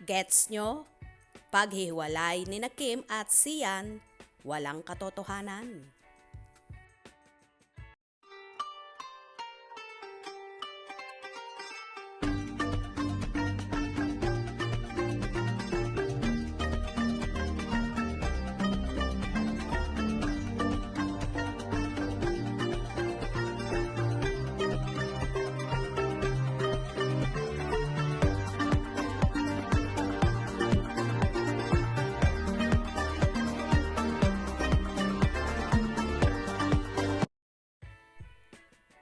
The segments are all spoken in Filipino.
Gets nyo? Paghihiwalay ni na Kim at Sian, walang katotohanan.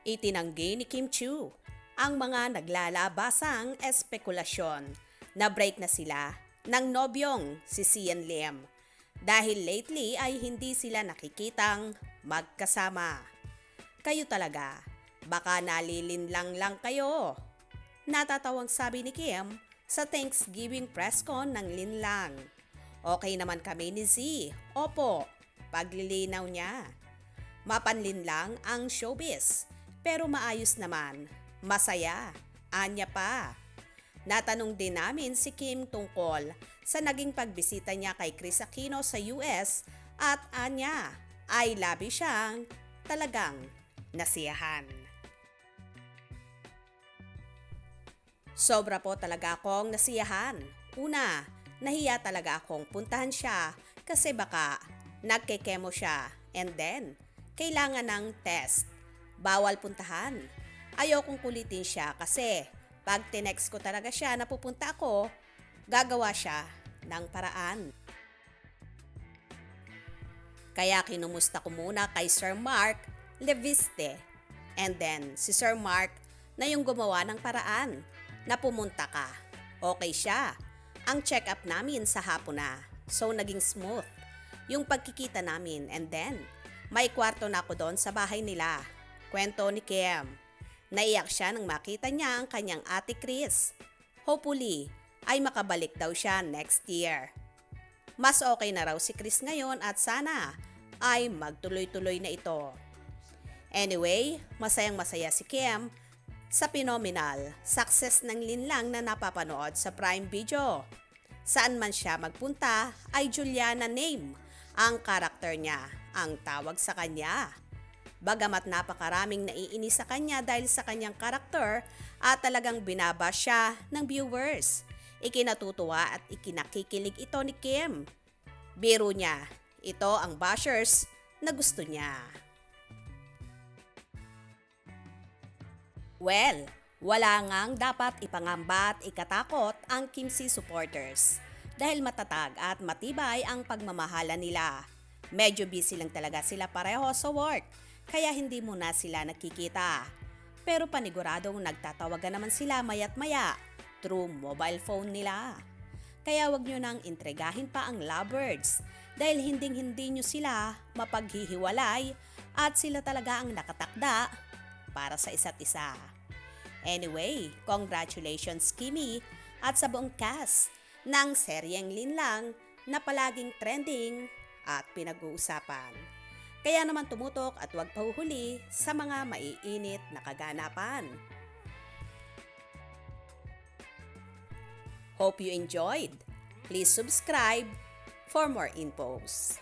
Itinanggi ni Kim Chiu ang mga naglalabasang espekulasyon na break na sila ng nobyong si Sian Lim dahil lately ay hindi sila nakikitang magkasama. Kayo talaga, baka nalilinlang lang kayo. Natatawang sabi ni Kim sa Thanksgiving press con ng Linlang. Okay naman kami ni Z. Opo, paglilinaw niya. Mapanlinlang ang showbiz. Pero maayos naman, masaya, anya pa. Natanong din namin si Kim tungkol sa naging pagbisita niya kay Kris Aquino sa US at anya ay labi siyang talagang nasiyahan. Sobra po talaga akong nasiyahan. Una, nahiya talaga akong puntahan siya kasi baka nagkekemo siya and then kailangan ng test. Bawal puntahan. Ayokong kulitin siya kasi pag tinext ko talaga siya na pupunta ako, gagawa siya ng paraan. Kaya kinumusta ko muna kay Sir Mark Leviste. And then si Sir Mark na yung gumawa ng paraan na pumunta ka. Okay siya. Ang check-up namin sa hapon na. So naging smooth yung pagkikita namin and then may kwarto na ako doon sa bahay nila. Kwento ni Kim. Naiyak siya nang makita niya ang kanyang ate Kris. Hopefully, ay makabalik daw siya next year. Mas okay na raw si Kris ngayon at sana ay magtuloy-tuloy na ito. Anyway, masayang-masaya si Kim sa phenomenal success ng Linlang na napapanood sa Prime Video. Saan man siya magpunta ay Juliana name ang karakter niya ang tawag sa kanya. Bagamat napakaraming naiinis sa kanya dahil sa kanyang karakter at talagang binabash siya ng viewers. Ikinatutuwa at ikinakikilig ito ni Kim. Biro niya, ito ang bashers na gusto niya. Well, wala ngang dapat ipangamba at ikatakot ang Kim C supporters dahil matatag at matibay ang pagmamahala nila. Medyo busy lang talaga sila pareho sa work. Kaya hindi mo na sila nakikita. Pero paniguradong nagtatawagan naman sila maya't maya through mobile phone nila. Kaya wag nyo nang intregahin pa ang lovebirds dahil hinding-hindi nyo sila mapaghihiwalay at sila talaga ang nakatakda para sa isa't isa. Anyway, congratulations Kimi at sa buong cast ng seryeng Linlang na palaging trending at pinag-uusapan. Kaya naman tumutok at huwag pahuhuli sa mga maiinit na kaganapan. Hope you enjoyed. Please subscribe for more infos.